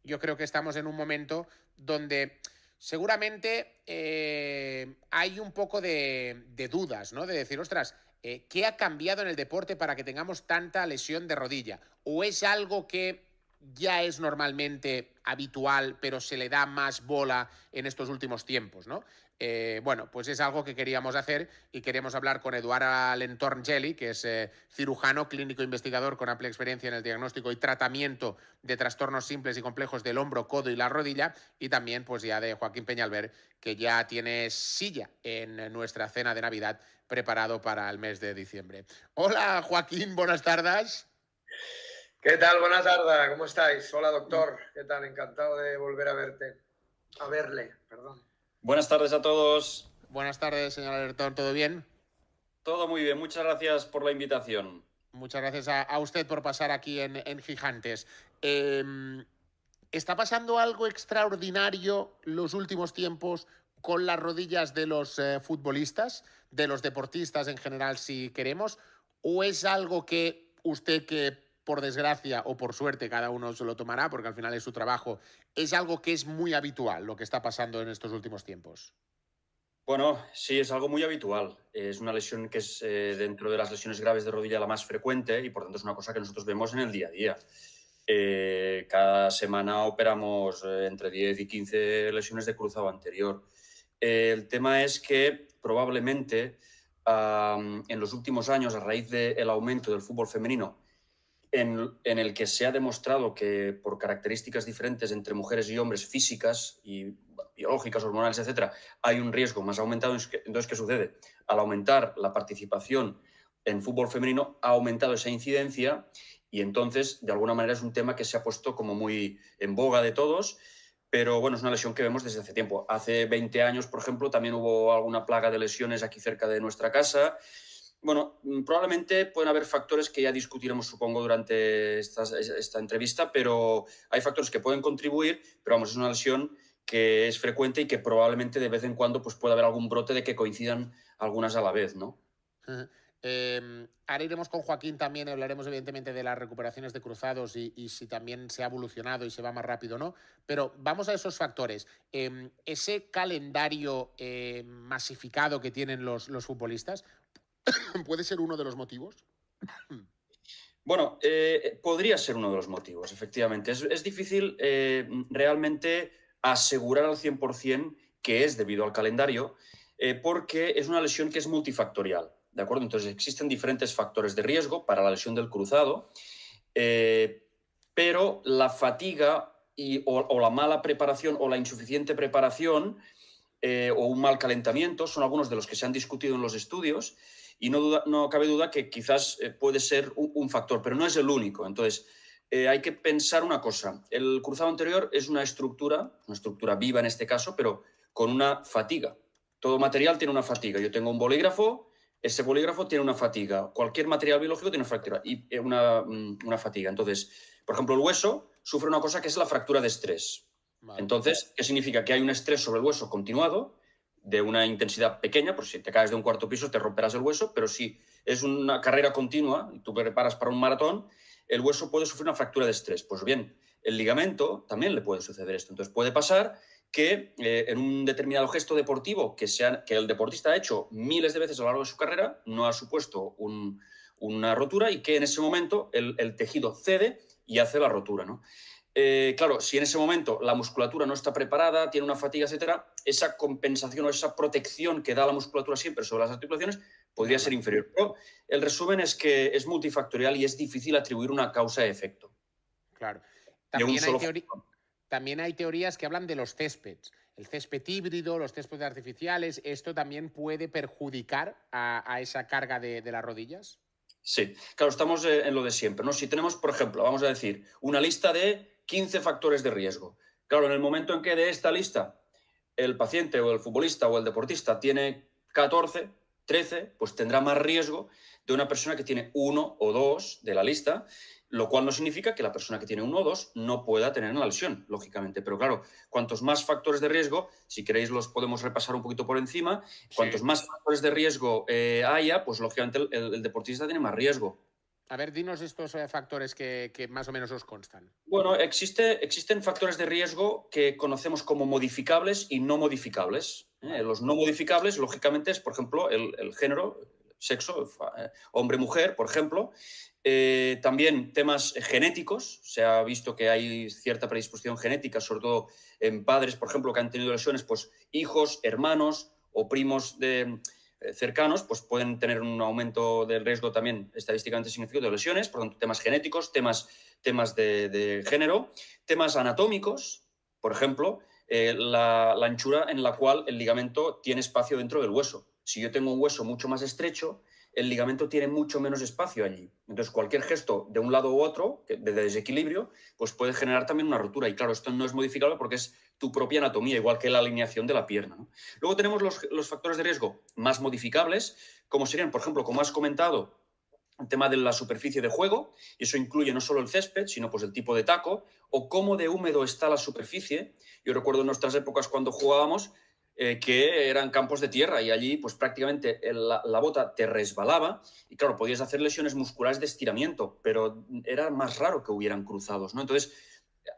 yo creo que estamos en un momento donde seguramente hay un poco de dudas, ¿no? De decir, ostras, ¿qué ha cambiado en el deporte para que tengamos tanta lesión de rodilla? ¿O es algo que ya es normalmente habitual, pero se le da más bola en estos últimos tiempos, ¿no? Bueno, pues es algo que queríamos hacer y queríamos hablar con Eduard Alentorn-Geli, que es cirujano, clínico investigador con amplia experiencia en el diagnóstico y tratamiento de trastornos simples y complejos del hombro, codo y la rodilla, y también pues ya de Joaquín Peñalver, que ya tiene silla en nuestra cena de Navidad preparado para el mes de diciembre. Hola Joaquín, buenas tardes. ¿Qué tal? Buenas tardes, ¿cómo estáis? Hola, doctor. ¿Qué tal? Encantado de volver a verte. A verle, perdón. Buenas tardes a todos. Buenas tardes, señor Alertón, ¿todo bien? Todo muy bien, muchas gracias por la invitación. Muchas gracias a usted por pasar aquí en Gigantes. ¿Está pasando algo extraordinario los últimos tiempos con las rodillas de los futbolistas, de los deportistas en general, si queremos? ¿O es algo que usted, que por desgracia o por suerte cada uno se lo tomará, porque al final es su trabajo, es algo que es muy habitual lo que está pasando en estos últimos tiempos? Bueno, sí, es algo muy habitual. Es una lesión que es dentro de las lesiones graves de rodilla la más frecuente y por tanto es una cosa que nosotros vemos en el día a día. Cada semana operamos entre 10 y 15 lesiones de cruzado anterior. El tema es que probablemente en los últimos años, a raíz del aumento del fútbol femenino, en el que se ha demostrado que por características diferentes entre mujeres y hombres, físicas y biológicas, hormonales, etcétera, hay un riesgo más aumentado. Entonces, ¿qué sucede? Al aumentar la participación en fútbol femenino, ha aumentado esa incidencia y entonces, de alguna manera, es un tema que se ha puesto como muy en boga de todos, pero bueno, es una lesión que vemos desde hace tiempo. Hace 20 años, por ejemplo, también hubo alguna plaga de lesiones aquí cerca de nuestra casa. Bueno, probablemente pueden haber factores que ya discutiremos, supongo, durante esta entrevista, pero hay factores que pueden contribuir, pero vamos, es una lesión que es frecuente y que probablemente de vez en cuando pues, pueda haber algún brote de que coincidan algunas a la vez, ¿no? Ahora iremos con Joaquín también, hablaremos evidentemente de las recuperaciones de cruzados y si también se ha evolucionado y se va más rápido o no, pero vamos a esos factores. Ese calendario masificado que tienen los futbolistas, ¿puede ser uno de los motivos? Bueno, podría ser uno de los motivos, efectivamente. Es difícil realmente asegurar al 100% que es debido al calendario, porque es una lesión que es multifactorial, ¿de acuerdo? Entonces existen diferentes factores de riesgo para la lesión del cruzado, pero la fatiga o la mala preparación o la insuficiente preparación o un mal calentamiento son algunos de los que se han discutido en los estudios y no cabe duda que quizás puede ser un factor, pero no es el único. Entonces, hay que pensar una cosa. El cruzado anterior es una estructura viva en este caso, pero con una fatiga. Todo material tiene una fatiga. Yo tengo un bolígrafo, ese bolígrafo tiene una fatiga. Cualquier material biológico tiene una fatiga. Una fatiga. Entonces, por ejemplo, el hueso sufre una cosa que es la fractura de estrés. Vale. Entonces, ¿qué significa? Que hay un estrés sobre el hueso continuado de una intensidad pequeña, por si te caes de un cuarto piso te romperás el hueso, pero si es una carrera continua y tú te preparas para un maratón, el hueso puede sufrir una fractura de estrés. Pues bien, el ligamento también le puede suceder esto. Entonces puede pasar que en un determinado gesto deportivo que el deportista ha hecho miles de veces a lo largo de su carrera, no ha supuesto una rotura y que en ese momento el tejido cede y hace la rotura, ¿no? Claro, si en ese momento la musculatura no está preparada, tiene una fatiga, etcétera, esa compensación o esa protección que da la musculatura siempre sobre las articulaciones podría ser inferior. Pero el resumen es que es multifactorial y es difícil atribuir una causa-efecto. Claro. También hay teorías que hablan de los céspedes. El césped híbrido, los céspedes artificiales, ¿esto también puede perjudicar a esa carga de las rodillas? Sí, claro, estamos en lo de siempre, ¿no? Si tenemos, por ejemplo, vamos a decir, una lista de 15 factores de riesgo. Claro, en el momento en que de esta lista el paciente o el futbolista o el deportista tiene 14, 13, pues tendrá más riesgo de una persona que tiene uno o dos de la lista, lo cual no significa que la persona que tiene uno o dos no pueda tener una lesión, lógicamente. Pero claro, cuantos más factores de riesgo, si queréis los podemos repasar un poquito por encima, cuantos más factores de riesgo haya, pues lógicamente el deportista tiene más riesgo. A ver, dinos estos factores que más o menos os constan. Bueno, existen factores de riesgo que conocemos como modificables y no modificables. Vale. Los no modificables, lógicamente, es, por ejemplo, el género, sexo, hombre-mujer, por ejemplo. También temas genéticos. Se ha visto que hay cierta predisposición genética, sobre todo en padres, por ejemplo, que han tenido lesiones, pues hijos, hermanos o primos cercanos, pues pueden tener un aumento del riesgo también estadísticamente significativo de lesiones, por lo tanto, temas genéticos, temas de género, temas anatómicos, por ejemplo, la anchura en la cual el ligamento tiene espacio dentro del hueso. Si yo tengo un hueso mucho más estrecho, el ligamento tiene mucho menos espacio allí. Entonces, cualquier gesto de un lado u otro, de desequilibrio, pues puede generar también una rotura. Y claro, esto no es modificable porque es tu propia anatomía, igual que la alineación de la pierna, ¿no? Luego tenemos los factores de riesgo más modificables, como serían, por ejemplo, como has comentado, el tema de la superficie de juego, y eso incluye no solo el césped, sino pues el tipo de taco, o cómo de húmedo está la superficie. Yo recuerdo en nuestras épocas cuando jugábamos, que eran campos de tierra y allí pues prácticamente la bota te resbalaba y claro, podías hacer lesiones musculares de estiramiento, pero era más raro que hubieran cruzados, ¿no? Entonces,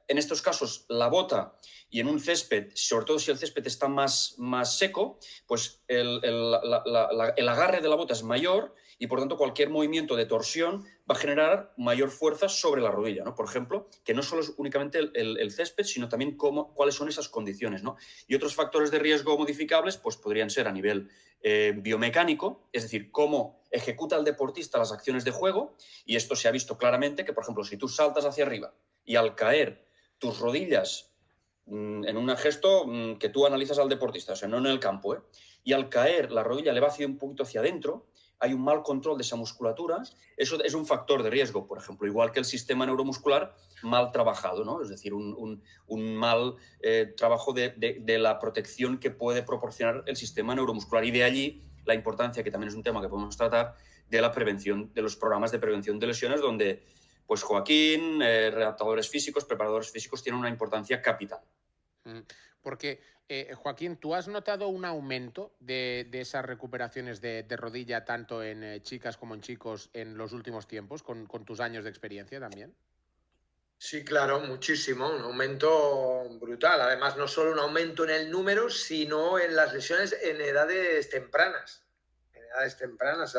en estos casos, la bota y en un césped, sobre todo si el césped está más seco, pues el agarre de la bota es mayor y por tanto cualquier movimiento de torsión va a generar mayor fuerza sobre la rodilla, ¿no? Por ejemplo, que no solo es únicamente el césped, sino también cuáles son esas condiciones, ¿no? Y otros factores de riesgo modificables pues podrían ser a nivel biomecánico, es decir, cómo ejecuta el deportista las acciones de juego, y esto se ha visto claramente que, por ejemplo, si tú saltas hacia arriba y al caer tus rodillas en un gesto que tú analizas al deportista, o sea, no en el campo, ¿eh? Y al caer la rodilla le va hacia un poquito hacia adentro, hay un mal control de esa musculatura, eso es un factor de riesgo, por ejemplo, igual que el sistema neuromuscular mal trabajado, ¿no? Es decir, un mal trabajo de la protección que puede proporcionar el sistema neuromuscular. Y de allí la importancia, que también es un tema que podemos tratar, de la prevención, de los programas de prevención de lesiones, donde pues Joaquín, redactadores físicos, preparadores físicos tienen una importancia capital. Porque, Joaquín, ¿tú has notado un aumento de esas recuperaciones de rodilla tanto en chicas como en chicos en los últimos tiempos, con tus años de experiencia también? Sí, claro, muchísimo, un aumento brutal. Además, no solo un aumento en el número, sino en las lesiones en edades tempranas. En edades tempranas.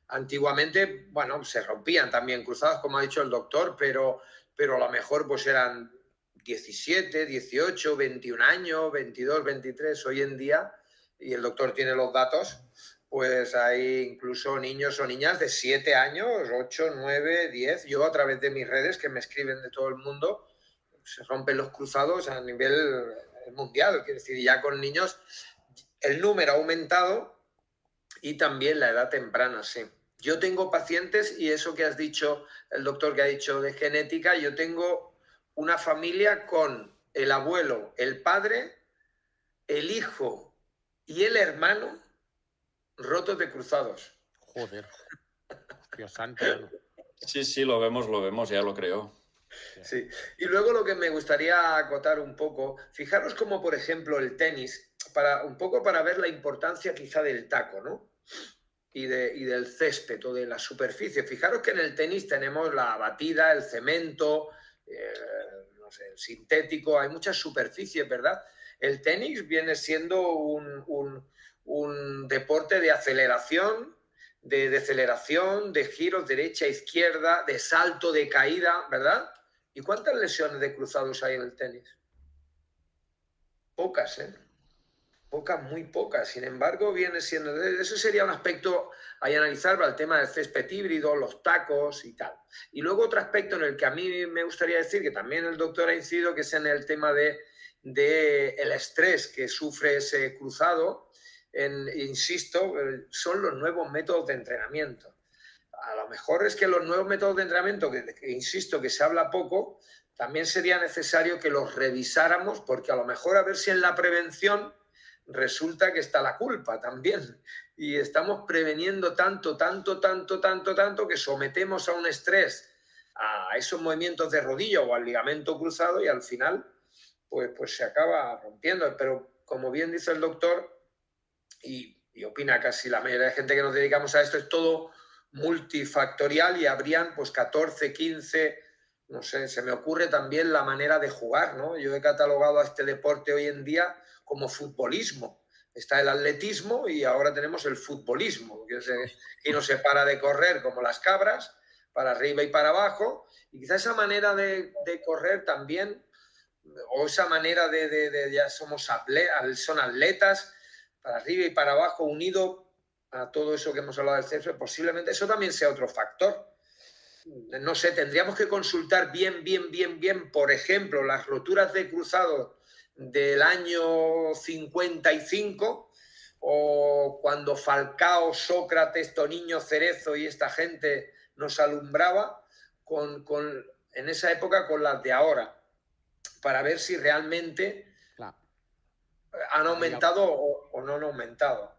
Antiguamente, bueno, se rompían también cruzados, como ha dicho el doctor, pero a lo mejor pues eran 17, 18, 21 años, 22, 23. Hoy en día, y el doctor tiene los datos, pues hay incluso niños o niñas de 7 años, 8, 9, 10. Yo a través de mis redes, que me escriben de todo el mundo, se rompen los cruzados a nivel mundial. Quiero decir, ya con niños el número ha aumentado y también la edad temprana, sí. Yo tengo pacientes, y eso que has dicho, el doctor que ha dicho de genética, yo tengo una familia con el abuelo, el padre, el hijo y el hermano rotos de cruzados. Joder. Dios santo, bueno. Sí, lo vemos, ya lo creo. Sí. Y luego lo que me gustaría acotar un poco, fijaros como por ejemplo el tenis, un poco para ver la importancia quizá del taco, ¿no? Y del césped o de la superficie. Fijaros que en el tenis tenemos la batida, el cemento, no sé, el sintético, hay muchas superficies, ¿verdad? El tenis viene siendo un deporte de aceleración, de deceleración, de giros derecha, izquierda, de salto, de caída, ¿verdad? ¿Y cuántas lesiones de cruzados hay en el tenis? Pocas, ¿eh? Pocas, muy pocas. Sin embargo, viene siendo... Eso sería un aspecto a analizar para el tema del césped híbrido, los tacos y tal. Y luego otro aspecto en el que a mí me gustaría decir, que también el doctor ha incidido, que es en el tema de el estrés que sufre ese cruzado. Insisto, son los nuevos métodos de entrenamiento. A lo mejor es que los nuevos métodos de entrenamiento, que insisto que se habla poco, también sería necesario que los revisáramos, porque a lo mejor a ver si en la prevención resulta que está la culpa también. Y estamos preveniendo tanto, que sometemos a un estrés a esos movimientos de rodilla o al ligamento cruzado y al final pues se acaba rompiendo. Pero como bien dice el doctor, y opina casi la mayoría de gente que nos dedicamos a esto, es todo multifactorial y habrían pues 14, 15, no sé, se me ocurre también la manera de jugar, ¿no? Yo he catalogado a este deporte hoy en día como futbolismo. Está el atletismo y ahora tenemos el futbolismo, que no se para de correr como las cabras, para arriba y para abajo, y quizá esa manera de correr también, o esa manera de ya somos son atletas, para arriba y para abajo, unido a todo eso que hemos hablado del CEFRE, posiblemente eso también sea otro factor. No sé, tendríamos que consultar bien, por ejemplo, las roturas de cruzado del año 55 o cuando Falcao, Sócrates, Toniño, Cerezo y esta gente nos alumbraba en esa época con las de ahora, para ver si realmente Claro. han aumentado o no han aumentado.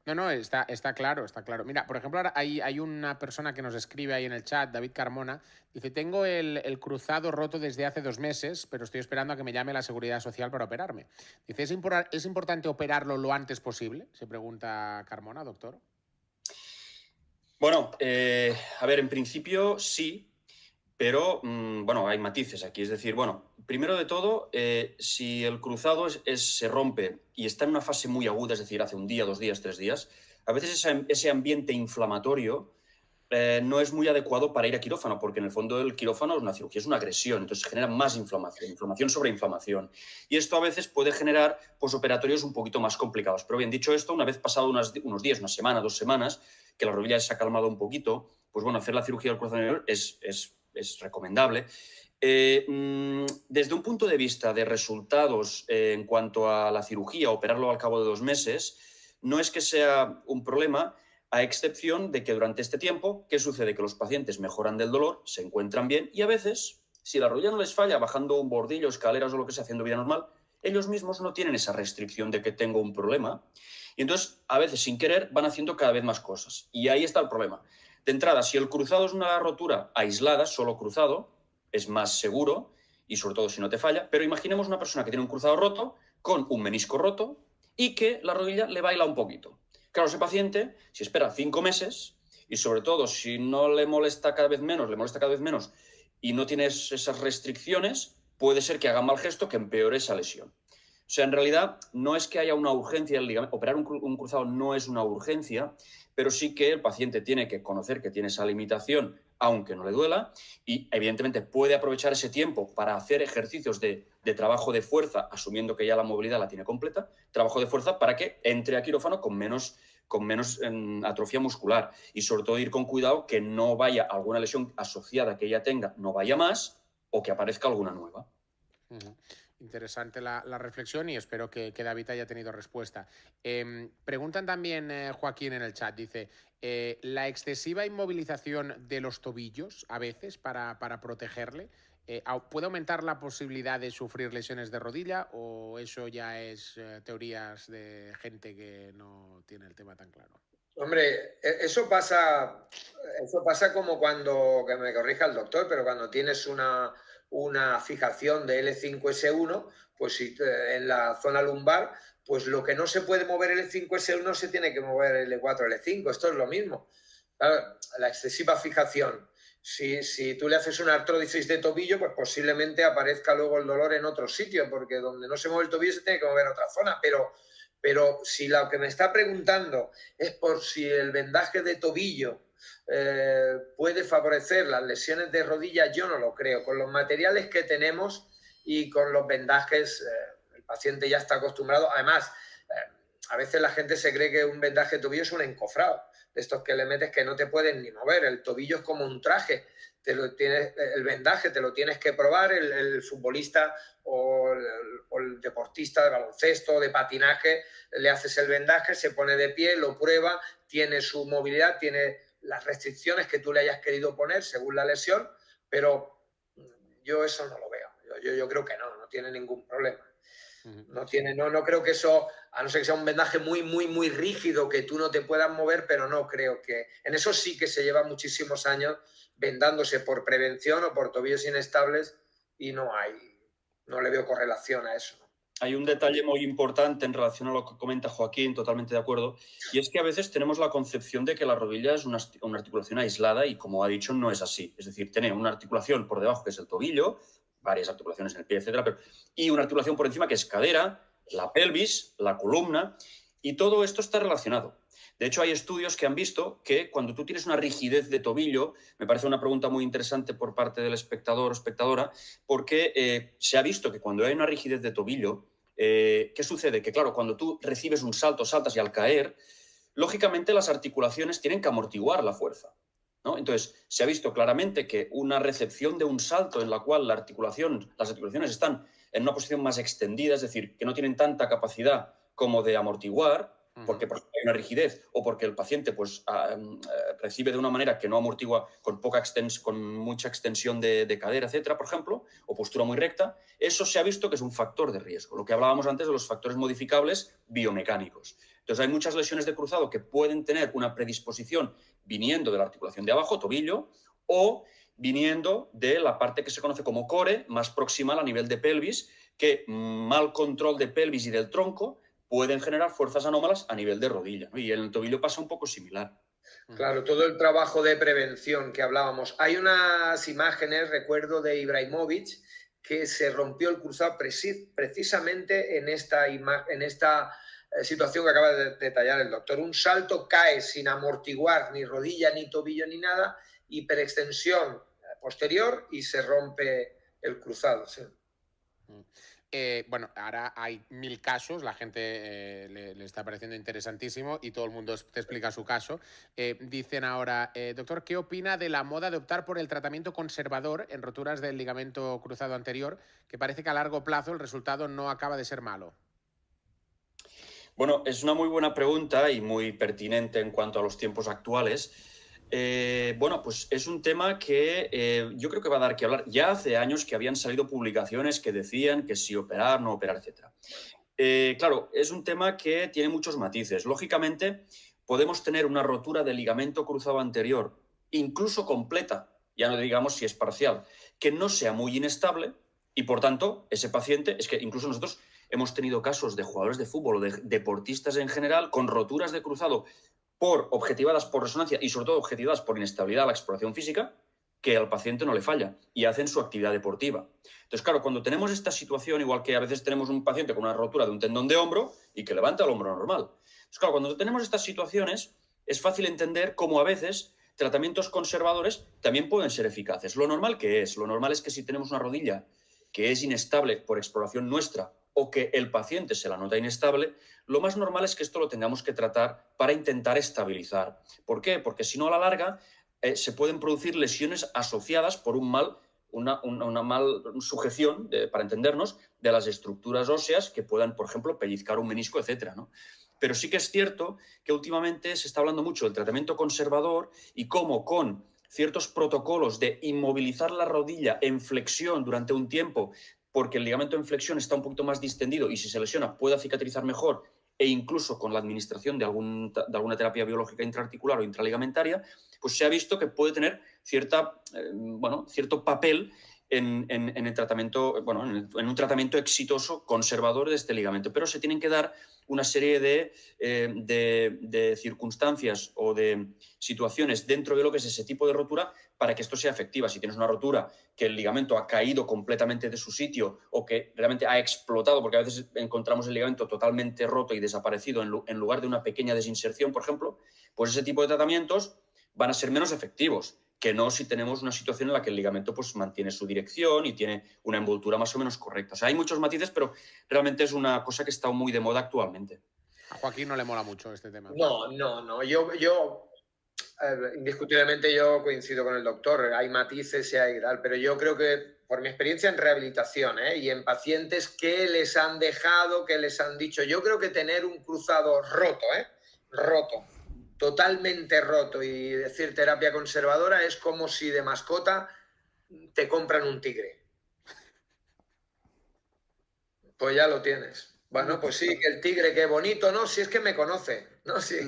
No, está claro, está claro. Mira, por ejemplo, ahora hay una persona que nos escribe ahí en el chat, David Carmona, dice, tengo el cruzado roto desde hace 2 meses, pero estoy esperando a que me llame la Seguridad Social para operarme. Dice, ¿es importante operarlo lo antes posible? Se pregunta Carmona, doctor. Bueno, a ver, en principio sí, pero bueno, hay matices aquí. Es decir, bueno, primero de todo, si el cruzado se rompe y está en una fase muy aguda, es decir, hace 1 día, 2 días, 3 días, a veces ese ambiente inflamatorio no es muy adecuado para ir a quirófano, porque en el fondo el quirófano es una cirugía, es una agresión, entonces se genera más inflamación sobre inflamación. Y esto a veces puede generar posoperatorios un poquito más complicados. Pero bien, dicho esto, una vez pasado unos días, 1 semana, 2 semanas, que la rodilla se ha calmado un poquito, pues bueno, hacer la cirugía del cruzado anterior es recomendable. Desde un punto de vista de resultados en cuanto a la cirugía, operarlo al cabo de 2 meses, no es que sea un problema, a excepción de que durante este tiempo, ¿qué sucede? Que los pacientes mejoran del dolor, se encuentran bien y a veces, si la rodilla no les falla bajando un bordillo, escaleras o lo que sea, haciendo vida normal, ellos mismos no tienen esa restricción de que tengo un problema y entonces a veces sin querer van haciendo cada vez más cosas y ahí está el problema. De entrada, si el cruzado es una rotura aislada, solo cruzado, es más seguro y sobre todo si no te falla, pero imaginemos una persona que tiene un cruzado roto con un menisco roto y que la rodilla le baila un poquito. Claro, ese paciente, si espera 5 meses y sobre todo si no le molesta cada vez menos y no tiene esas restricciones, puede ser que haga mal gesto que empeore esa lesión. O sea, en realidad no es que haya una urgencia, el ligamento, operar un cruzado no es una urgencia, pero sí que el paciente tiene que conocer que tiene esa limitación, aunque no le duela, y evidentemente puede aprovechar ese tiempo para hacer ejercicios de trabajo de fuerza, asumiendo que ya la movilidad la tiene completa, trabajo de fuerza para que entre a quirófano con menos atrofia muscular y sobre todo ir con cuidado que no vaya alguna lesión asociada que ella tenga, no vaya más o que aparezca alguna nueva. Interesante la reflexión y espero que David haya tenido respuesta. Preguntan también, Joaquín, en el chat, dice, ¿la excesiva inmovilización de los tobillos a veces para protegerle puede aumentar la posibilidad de sufrir lesiones de rodilla o eso ya es teorías de gente que no tiene el tema tan claro? Hombre, eso pasa como cuando, que me corrija el doctor, pero cuando tienes una fijación de L5-S1, pues si en la zona lumbar, pues lo que no se puede mover L5-S1 se tiene que mover L4-L5. Esto es lo mismo. Claro, la excesiva fijación. Si tú le haces una artrosis de tobillo, pues posiblemente aparezca luego el dolor en otro sitio, porque donde no se mueve el tobillo se tiene que mover otra zona. Pero si lo que me está preguntando es por si el vendaje de tobillo puede favorecer las lesiones de rodilla, yo no lo creo. Con los materiales que tenemos y con los vendajes, el paciente ya está acostumbrado. Además, a veces la gente se cree que un vendaje de tobillo es un encofrado, de estos que le metes que no te pueden ni mover. El tobillo es como un traje. El vendaje te lo tienes que probar, el futbolista o el deportista de baloncesto, de patinaje, le haces el vendaje, se pone de pie, lo prueba, tiene su movilidad, tiene las restricciones que tú le hayas querido poner según la lesión, pero yo eso no lo veo. Yo creo que no tiene ningún problema. No creo que eso, a no ser que sea un vendaje muy rígido, que tú no te puedas mover, pero no creo que... En eso sí que se lleva muchísimos años vendándose por prevención o por tobillos inestables y no le veo correlación a eso. hay un detalle muy importante en relación a lo que comenta Joaquín, totalmente de acuerdo, y es que a veces tenemos la concepción de que la rodilla es una articulación aislada y, como ha dicho, no es así. Es decir, tiene una articulación por debajo que es el tobillo, varias articulaciones en el pie, etcétera, y una articulación por encima que es cadera, la pelvis, la columna, y todo esto está relacionado. De hecho, hay estudios que han visto que cuando tú tienes una rigidez de tobillo, me parece una pregunta muy interesante por parte del espectador o espectadora, porque se ha visto que cuando hay una rigidez de tobillo, ¿qué sucede? Que claro, cuando tú recibes un salto, saltas y al caer, lógicamente las articulaciones tienen que amortiguar la fuerza, ¿no? Entonces, se ha visto claramente que una recepción de un salto en la cual las articulaciones están en una posición más extendida, es decir, que no tienen tanta capacidad como de amortiguar, porque por ejemplo, hay una rigidez o porque el paciente pues, recibe de una manera que no amortigua con mucha extensión de cadera, etcétera, por ejemplo, o postura muy recta, eso se ha visto que es un factor de riesgo. Lo que hablábamos antes de los factores modificables biomecánicos. Entonces, hay muchas lesiones de cruzado que pueden tener una predisposición viniendo de la articulación de abajo, tobillo, o viniendo de la parte que se conoce como core, más proximal a nivel de pelvis, que mal control de pelvis y del tronco pueden generar fuerzas anómalas a nivel de rodilla, ¿no? Y en el tobillo pasa un poco similar. Claro, todo el trabajo de prevención que hablábamos. Hay unas imágenes, recuerdo, de Ibrahimovic, que se rompió el cruzado precisamente en esta situación que acaba de detallar el doctor. Un salto, cae sin amortiguar ni rodilla, ni tobillo, ni nada, hiperextensión posterior y se rompe el cruzado. Sí. Bueno, ahora hay 1000 casos, la gente le está pareciendo interesantísimo y todo el mundo te explica su caso. Dicen ahora, doctor, ¿qué opina de la moda de optar por el tratamiento conservador en roturas del ligamento cruzado anterior, que parece que a largo plazo el resultado no acaba de ser malo? Bueno, es una muy buena pregunta y muy pertinente en cuanto a los tiempos actuales. Bueno, pues es un tema que yo creo que va a dar que hablar. Ya hace años que habían salido publicaciones que decían que si operar, no operar, etc. Claro, es un tema que tiene muchos matices. Lógicamente, podemos tener una rotura del ligamento cruzado anterior, incluso completa, ya no digamos si es parcial, que no sea muy inestable y, por tanto, ese paciente, es que incluso nosotros hemos tenido casos de jugadores de fútbol o de deportistas en general con roturas de cruzado objetivadas por resonancia y sobre todo objetivadas por inestabilidad a la exploración física, que al paciente no le falla y hacen su actividad deportiva. Entonces, claro, cuando tenemos esta situación, igual que a veces tenemos un paciente con una rotura de un tendón de hombro y que levanta el hombro normal. Entonces, claro, cuando tenemos estas situaciones, es fácil entender cómo a veces tratamientos conservadores también pueden ser eficaces. Lo normal es que si tenemos una rodilla que es inestable por exploración nuestra o que el paciente se la nota inestable, lo más normal es que esto lo tengamos que tratar para intentar estabilizar. ¿Por qué? Porque si no, a la larga se pueden producir lesiones asociadas por una mal sujeción, para entendernos, de las estructuras óseas que puedan, por ejemplo, pellizcar un menisco, etcétera, ¿no? Pero sí que es cierto que últimamente se está hablando mucho del tratamiento conservador y cómo con ciertos protocolos de inmovilizar la rodilla en flexión durante un tiempo, porque el ligamento en flexión está un poquito más distendido y si se lesiona pueda cicatrizar mejor, e incluso con la administración de alguna terapia biológica intraarticular o intraligamentaria, pues se ha visto que puede tener cierto papel en el tratamiento, en un tratamiento exitoso conservador de este ligamento. Pero se tienen que dar una serie de circunstancias o de situaciones dentro de lo que es ese tipo de rotura para que esto sea efectiva. Si tienes una rotura que el ligamento ha caído completamente de su sitio o que realmente ha explotado, porque a veces encontramos el ligamento totalmente roto y desaparecido en lugar de una pequeña desinserción, por ejemplo, pues ese tipo de tratamientos van a ser menos efectivos que no si tenemos una situación en la que el ligamento pues, mantiene su dirección y tiene una envoltura más o menos correcta. O sea, hay muchos matices, pero realmente es una cosa que está muy de moda actualmente. A Joaquín no le mola mucho este tema. No. Yo indiscutiblemente yo coincido con el doctor. Hay matices y hay tal, pero yo creo que por mi experiencia en rehabilitación y en pacientes que les han dejado, que les han dicho, yo creo que tener un cruzado roto, totalmente roto y decir terapia conservadora es como si de mascota te compran un tigre. Pues ya lo tienes. Bueno, pues sí, que el tigre, qué bonito, ¿no? Si es que me conoce, ¿no? Sí.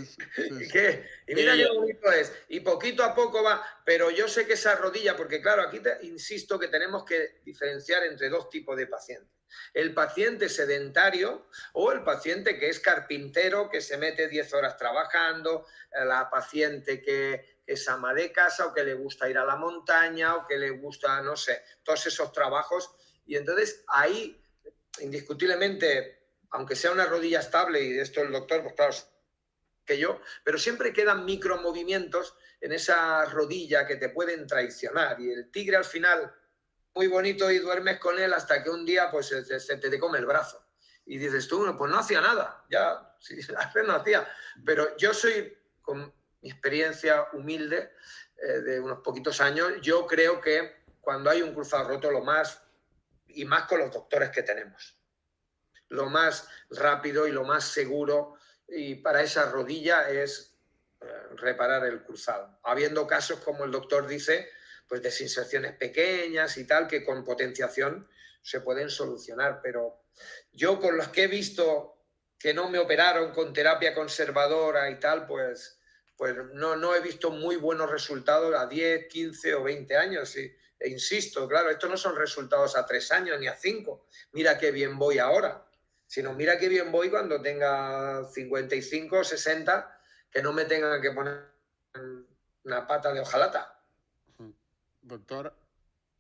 Y mira qué bonito es. Y poquito a poco va, pero yo sé que esa rodilla, porque claro, aquí insisto que tenemos que diferenciar entre dos tipos de pacientes. El paciente sedentario o el paciente que es carpintero, que se mete 10 horas trabajando, la paciente que es ama de casa o que le gusta ir a la montaña o que le gusta, no sé, todos esos trabajos. Y entonces ahí, indiscutiblemente, aunque sea una rodilla estable, y de esto el doctor, pues claro, que yo, pero siempre quedan micromovimientos en esa rodilla que te pueden traicionar. Y el tigre al final, muy bonito y duermes con él hasta que un día pues se te come el brazo. Y dices tú, pues no hacía nada, ya, sí, no hacía. Pero yo soy, con mi experiencia humilde de unos poquitos años, yo creo que cuando hay un cruzado roto, lo más, y más con los doctores que tenemos, lo más rápido y lo más seguro y para esa rodilla es reparar el cruzado. Habiendo casos, como el doctor dice, pues desinserciones pequeñas y tal, que con potenciación se pueden solucionar. Pero yo, con los que he visto que no me operaron con terapia conservadora y tal, pues no he visto muy buenos resultados a 10, 15 o 20 años. E insisto, claro, estos no son resultados a 3 años ni a 5. Mira qué bien voy ahora. Sino mira qué bien voy cuando tenga 55 o 60, que no me tengan que poner una pata de hojalata. Doctor,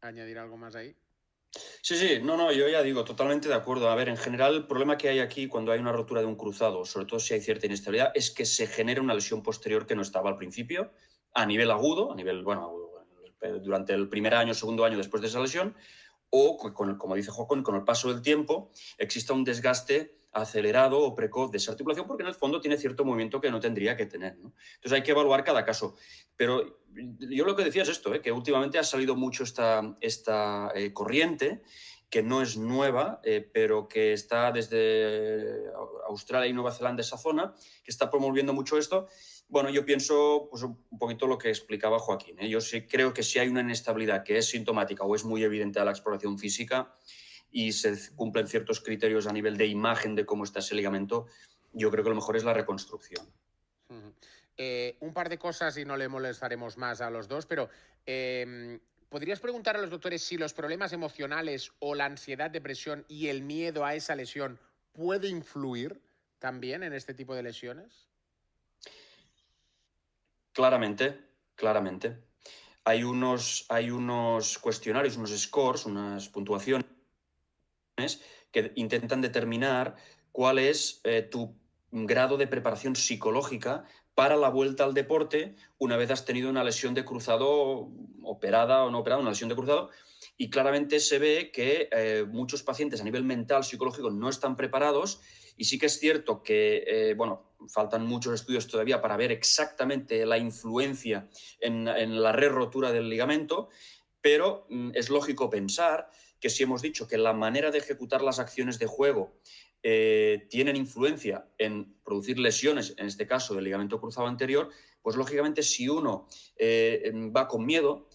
¿añadir algo más ahí? Sí, no, yo ya digo, totalmente de acuerdo. A ver, en general, el problema que hay aquí cuando hay una rotura de un cruzado, sobre todo si hay cierta inestabilidad, es que se genera una lesión posterior que no estaba al principio, a nivel agudo, durante el primer año, segundo año después de esa lesión, o, como dice Joaquín, con el paso del tiempo exista un desgaste acelerado o precoz de esa articulación, porque en el fondo tiene cierto movimiento que no tendría que tener, ¿no? Entonces hay que evaluar cada caso. Pero yo lo que decía es esto, que últimamente ha salido mucho esta corriente, que no es nueva, pero que está desde Australia y Nueva Zelanda, esa zona, que está promoviendo mucho esto. Bueno, yo pienso pues, un poquito lo que explicaba Joaquín. Yo sí creo que si hay una inestabilidad que es sintomática o es muy evidente a la exploración física y se cumplen ciertos criterios a nivel de imagen de cómo está ese ligamento, yo creo que lo mejor es la reconstrucción. Un par de cosas y no le molestaremos más a los dos, pero ¿podrías preguntar a los doctores si los problemas emocionales o la ansiedad, depresión y el miedo a esa lesión puede influir también en este tipo de lesiones? Claramente. Hay unos cuestionarios, unos scores, unas puntuaciones que intentan determinar cuál es tu grado de preparación psicológica para la vuelta al deporte una vez has tenido una lesión de cruzado, operada o no operada, una lesión de cruzado, y claramente se ve que muchos pacientes a nivel mental, psicológico, no están preparados, y sí que es cierto que, faltan muchos estudios todavía para ver exactamente la influencia en la re-rotura del ligamento, pero es lógico pensar que si hemos dicho que la manera de ejecutar las acciones de juego tienen influencia en producir lesiones, en este caso del ligamento cruzado anterior, pues lógicamente si uno va con miedo,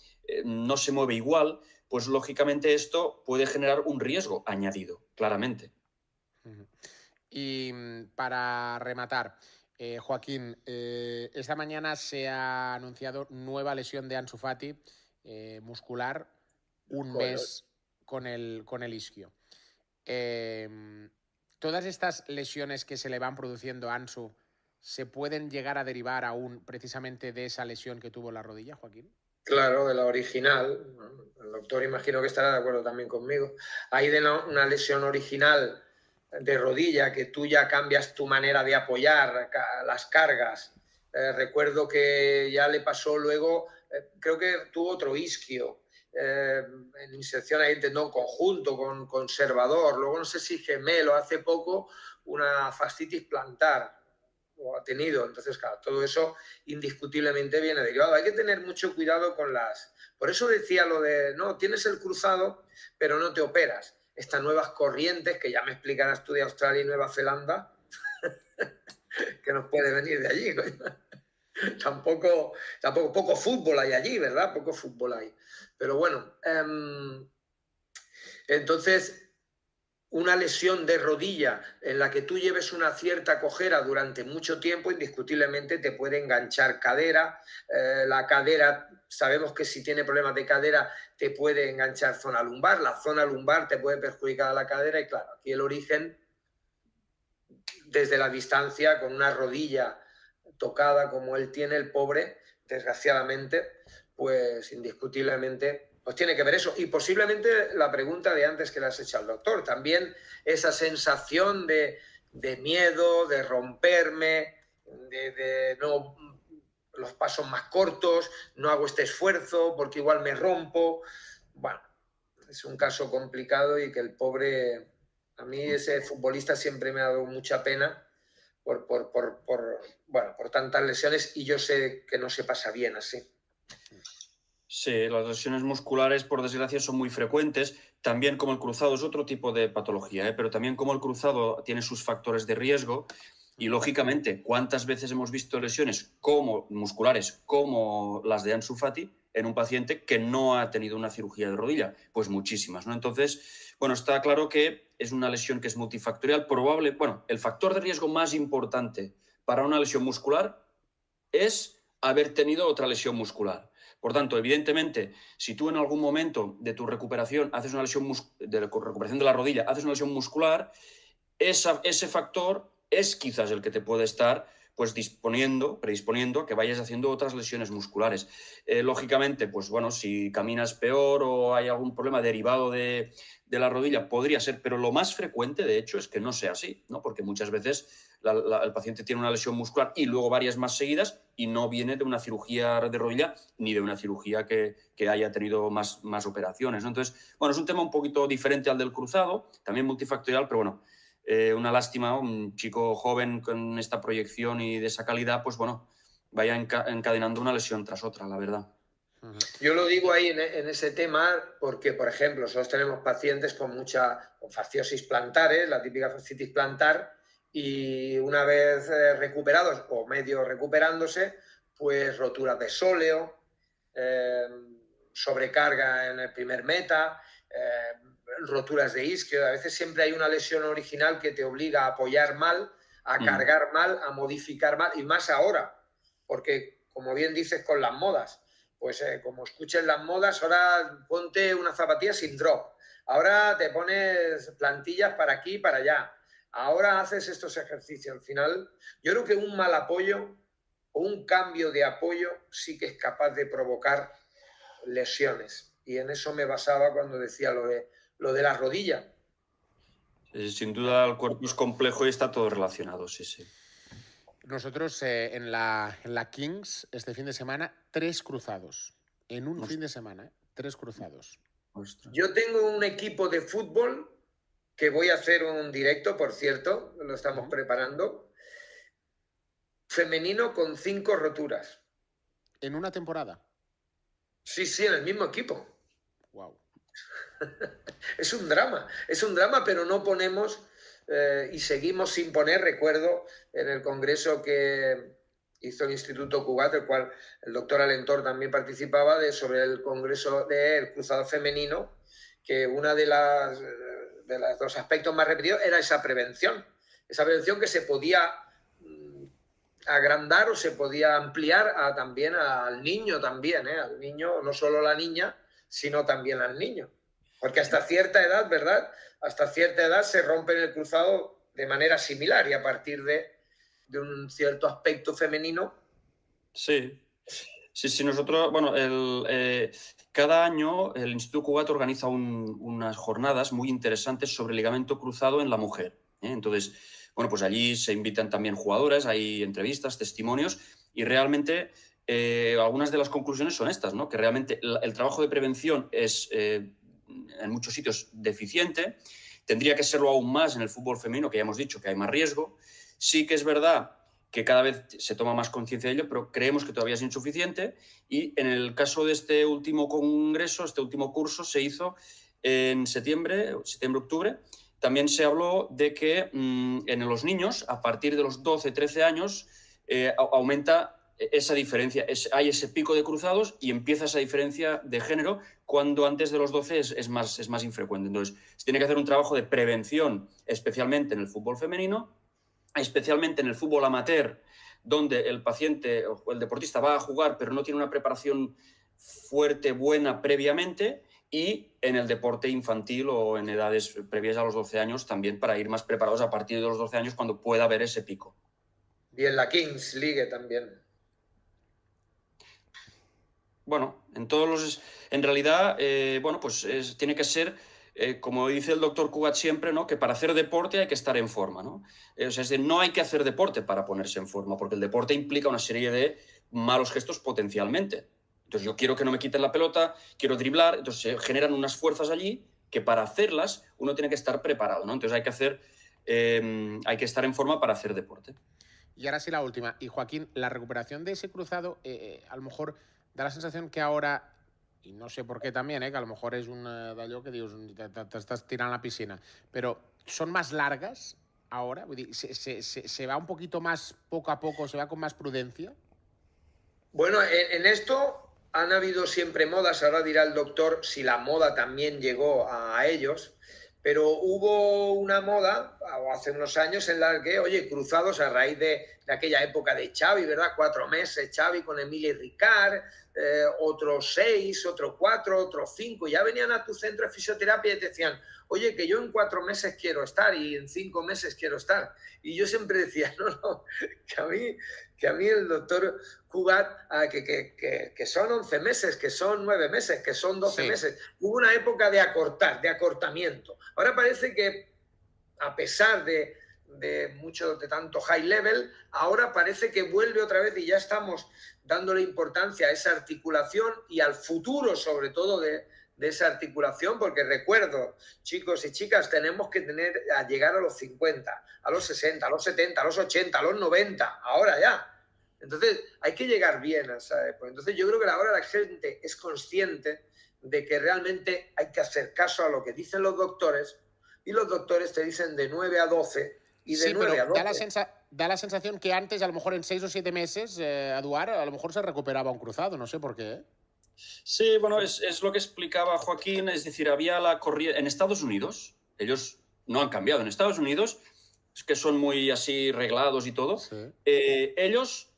no se mueve igual, pues lógicamente esto puede generar un riesgo añadido, claramente. Y para rematar, Joaquín, esta mañana se ha anunciado nueva lesión de Ansu Fati muscular, un mes con el isquio. ¿Todas estas lesiones que se le van produciendo a Ansu se pueden llegar a derivar aún precisamente de esa lesión que tuvo en la rodilla, Joaquín? Claro, de la original. El doctor imagino que estará de acuerdo también conmigo. Hay de una lesión original de rodilla que tú ya cambias tu manera de apoyar las cargas. Recuerdo que ya le pasó luego, creo que tuvo otro isquio, en inserción ahí en tendón conjunto con conservador. Luego no sé si gemelo, hace poco una fascitis plantar o ha tenido. Entonces, claro, todo eso indiscutiblemente viene derivado. Hay que tener mucho cuidado con las... Por eso decía lo de, no, tienes el cruzado, pero no te operas. Estas nuevas corrientes, que ya me explicarás tú de Australia y Nueva Zelanda, que nos puede venir de allí. Tampoco poco fútbol hay allí, ¿verdad? Poco fútbol hay. Pero bueno, entonces una lesión de rodilla en la que tú lleves una cierta cojera durante mucho tiempo, indiscutiblemente te puede enganchar cadera. La cadera, sabemos que si tiene problemas de cadera te puede enganchar zona lumbar, la zona lumbar te puede perjudicar a la cadera y claro, aquí el origen desde la distancia con una rodilla tocada como él tiene, el pobre, desgraciadamente, pues indiscutiblemente pues tiene que ver eso. Y posiblemente la pregunta de antes que le has hecho al doctor, también esa sensación de miedo, de romperme, de no los pasos más cortos, no hago este esfuerzo porque igual me rompo. Bueno, es un caso complicado y que el pobre, a mí ese futbolista siempre me ha dado mucha pena por tantas lesiones y yo sé que no se pasa bien así. Sí, las lesiones musculares, por desgracia, son muy frecuentes. También como el cruzado es otro tipo de patología, pero también como el cruzado tiene sus factores de riesgo y, lógicamente, ¿cuántas veces hemos visto lesiones como musculares como las de Ansu Fati en un paciente que no ha tenido una cirugía de rodilla? Pues muchísimas, ¿no? Entonces, bueno, está claro que es una lesión que es multifactorial. El factor de riesgo más importante para una lesión muscular es haber tenido otra lesión muscular. Por tanto, evidentemente, si tú en algún momento de tu recuperación haces una lesión de recuperación de la rodilla, haces una lesión muscular, ese factor es quizás el que te puede estar pues predisponiendo a que vayas haciendo otras lesiones musculares. Lógicamente, pues bueno, si caminas peor o hay algún problema derivado de la rodilla, podría ser, pero lo más frecuente, de hecho, es que no sea así, ¿no? Porque muchas veces el paciente tiene una lesión muscular y luego varias más seguidas y no viene de una cirugía de rodilla ni de una cirugía que haya tenido más operaciones, ¿no? Entonces, bueno, es un tema un poquito diferente al del cruzado, también multifactorial, pero bueno, una lástima, un chico joven con esta proyección y de esa calidad, pues bueno, vaya encadenando una lesión tras otra, la verdad. Yo lo digo ahí en ese tema porque, por ejemplo, nosotros tenemos pacientes con fasciosis plantares, la típica fascitis plantar, y una vez recuperados o medio recuperándose, pues roturas de sóleo, sobrecarga en el primer meta, roturas de isquio. A veces siempre hay una lesión original que te obliga a apoyar mal, a cargar mal, a modificar mal, y más ahora, porque, como bien dices, con las modas, pues como escuches las modas, ahora ponte una zapatilla sin drop, ahora te pones plantillas para aquí y para allá, ahora haces estos ejercicios. Al final, yo creo que un mal apoyo o un cambio de apoyo sí que es capaz de provocar lesiones. Y en eso me basaba cuando decía lo de la rodilla. Sin duda el cuerpo es complejo y está todo relacionado, sí, sí. Nosotros en la Kings este fin de semana 3 cruzados. En un fin de semana, 3 cruzados. Ostras. Yo tengo un equipo de fútbol que voy a hacer un directo, por cierto, lo estamos preparando, femenino con 5 roturas. ¿En una temporada? Sí, en el mismo equipo. Wow. Es un drama, pero no ponemos y seguimos sin poner. Recuerdo en el congreso que hizo el Instituto Cugat, el cual el doctor Alentor también participaba, sobre el congreso del cruzado femenino, que una de los aspectos más repetidos era esa prevención que se podía agrandar o se podía ampliar también al niño también, al niño, no solo a la niña, sino también al niño. Porque hasta cierta edad, ¿verdad? Hasta cierta edad se rompe en el cruzado de manera similar y a partir de un cierto aspecto femenino. Sí. Nosotros, bueno, cada año el Instituto Cugat organiza unas jornadas muy interesantes sobre el ligamento cruzado en la mujer. Entonces, bueno, pues allí se invitan también jugadoras, hay entrevistas, testimonios y realmente algunas de las conclusiones son estas, ¿no? Que realmente el trabajo de prevención es en muchos sitios deficiente, tendría que serlo aún más en el fútbol femenino, que ya hemos dicho que hay más riesgo. Sí que es verdad que cada vez se toma más conciencia de ello, pero creemos que todavía es insuficiente y en el caso de este último congreso, este último curso se hizo en septiembre-octubre, también se habló de que en los niños, a partir de los 12-13 años, aumenta esa diferencia, hay ese pico de cruzados y empieza esa diferencia de género cuando antes de los 12 es más infrecuente. Entonces, se tiene que hacer un trabajo de prevención, especialmente en el fútbol femenino, especialmente en el fútbol amateur, donde el paciente o el deportista va a jugar pero no tiene una preparación fuerte, buena previamente, y en el deporte infantil o en edades previas a los 12 años también, para ir más preparados a partir de los 12 años cuando pueda haber ese pico. Y en la Kings League también. Bueno, en realidad, bueno, pues tiene que ser, como dice el doctor Cugat siempre, ¿no? Que para hacer deporte hay que estar en forma, ¿no? O sea, es decir, no hay que hacer deporte para ponerse en forma, porque el deporte implica una serie de malos gestos potencialmente. Entonces yo quiero que no me quiten la pelota, quiero driblar, entonces se generan unas fuerzas allí que para hacerlas uno tiene que estar preparado, ¿no? Entonces hay que estar en forma para hacer deporte. Y ahora sí la última. Y Joaquín, la recuperación de ese cruzado, a lo mejor da la sensación que ahora, y no sé por qué también, que a lo mejor es d'allò que dius, te estás tirando a la piscina, pero son más largas ahora, se va un poquito más poco a poco, se va con más prudencia. Bueno, en esto han habido siempre modas, ahora dirá el doctor si la moda también llegó a ellos, pero hubo una moda hace unos años en la que, oye, cruzados a raíz de aquella época de Xavi, ¿verdad? 4 meses Xavi con Emili Ricard, otros 6, otros 4, otros 5, ya venían a tu centro de fisioterapia y te decían, oye, que yo en 4 meses quiero estar y en 5 meses quiero estar. Y yo siempre decía, no, que a mí el doctor Cugat, que son 11 meses, que son 9 meses, que son 12 meses. Hubo una época de acortamiento. Ahora parece que, a pesar de tanto high level, ahora parece que vuelve otra vez y ya estamos dándole importancia a esa articulación y al futuro, sobre todo, de esa articulación, porque recuerdo, chicos y chicas, tenemos que llegar a los 50, a los 60, a los 70, a los 80, a los 90, ahora ya. Entonces, hay que llegar bien a esa época. Entonces, yo creo que ahora la gente es consciente de que realmente hay que hacer caso a lo que dicen los doctores, y los doctores te dicen de 9 a 12 y de 9 a 12. Da la sensación que antes, a lo mejor en 6 o 7 meses, Eduard, a lo mejor se recuperaba un cruzado, no sé por qué. Sí, bueno, es lo que explicaba Joaquín, es decir, había la corriente... En Estados Unidos, ellos no han cambiado, en Estados Unidos, es que son muy así reglados y todo, sí. Ellos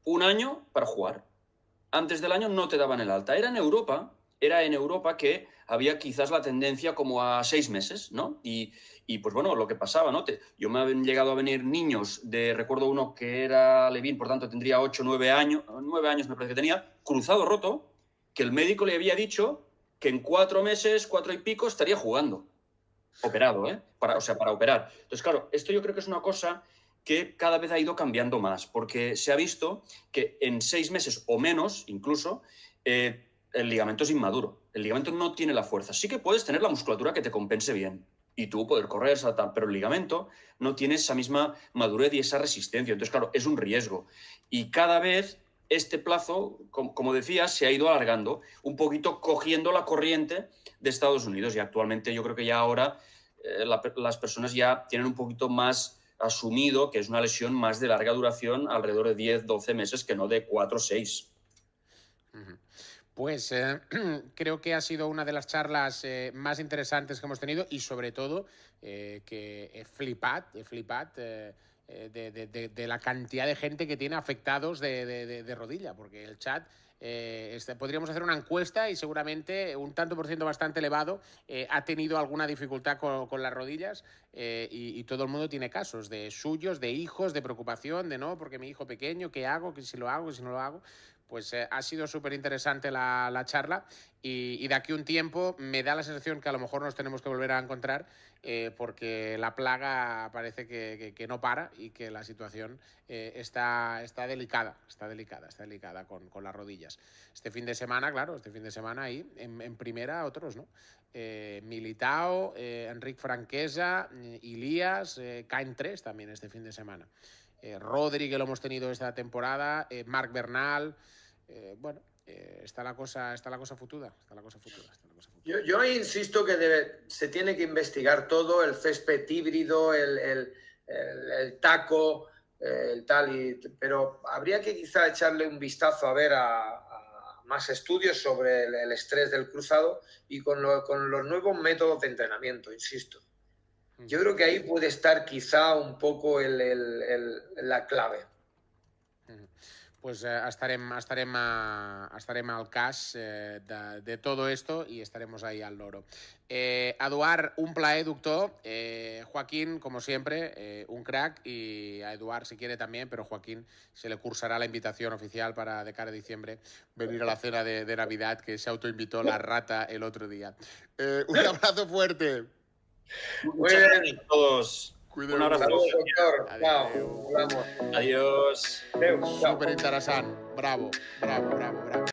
1 año para jugar. Antes del año no te daban el alta. Era en Europa que había quizás la tendencia como a 6 meses, ¿no? Y pues bueno, lo que pasaba, ¿no? Yo me habían llegado a venir niños recuerdo uno que era Levín, por tanto tendría 8, 9 años me parece que tenía, cruzado roto, que el médico le había dicho que en 4 meses, 4 y pico, estaría jugando. Operado, para operar. Entonces, claro, esto yo creo que es una cosa que cada vez ha ido cambiando más, porque se ha visto que en 6 meses o menos, incluso, el ligamento es inmaduro. El ligamento no tiene la fuerza. Sí que puedes tener la musculatura que te compense bien y tú poder correr, saltar, pero el ligamento no tiene esa misma madurez y esa resistencia. Entonces, claro, es un riesgo. Y cada vez este plazo, como decía, se ha ido alargando, un poquito cogiendo la corriente de Estados Unidos. Y actualmente yo creo que ya ahora las personas ya tienen un poquito más asumido que es una lesión más de larga duración, alrededor de 10, 12 meses, que no de 4 o 6. Pues creo que ha sido una de las charlas más interesantes que hemos tenido, y sobre todo que he flipat de la cantidad de gente que tiene afectados de rodilla, porque el chat podríamos hacer una encuesta y seguramente un tanto por ciento bastante elevado ha tenido alguna dificultad con las rodillas, y todo el mundo tiene casos de suyos, de hijos, de preocupación, de no, porque mi hijo pequeño, ¿qué hago? ¿Que si lo hago? ¿Que si no lo hago? Pues ha sido súper interesante la charla, y de aquí a un tiempo me da la sensación que a lo mejor nos tenemos que volver a encontrar, porque la plaga parece que no para y que la situación está delicada con las rodillas. Este fin de semana, claro, ahí en primera otros, ¿no? Militao, Enric Franquesa, Ilías, caen 3 también este fin de semana. Rodri, que lo hemos tenido esta temporada, Marc Bernal, bueno, está la cosa futuda. Yo ahí insisto que se tiene que investigar todo, el césped híbrido, el taco, el tal, pero habría que quizá echarle un vistazo a ver a más estudios sobre el estrés del cruzado y con los nuevos métodos de entrenamiento, insisto. Yo creo que ahí puede estar quizá un poco la clave. Pues estarem al cas de todo esto y estaremos ahí al loro. Eduard, un plaer, doctor. Joaquín, como siempre, un crack. Y a Eduard, si quiere también, pero Joaquín se le cursará la invitación oficial para de cara a diciembre venir a la cena de Navidad que se autoinvitó la rata el otro día. Un abrazo fuerte. Muchas gracias a todos. Cuideu. Un abrazo. Saludos, doctor. Adéu. Chao. Adiós. Adéu. Chao. Superinteressant. Bravo, bravo, bravo, bravo.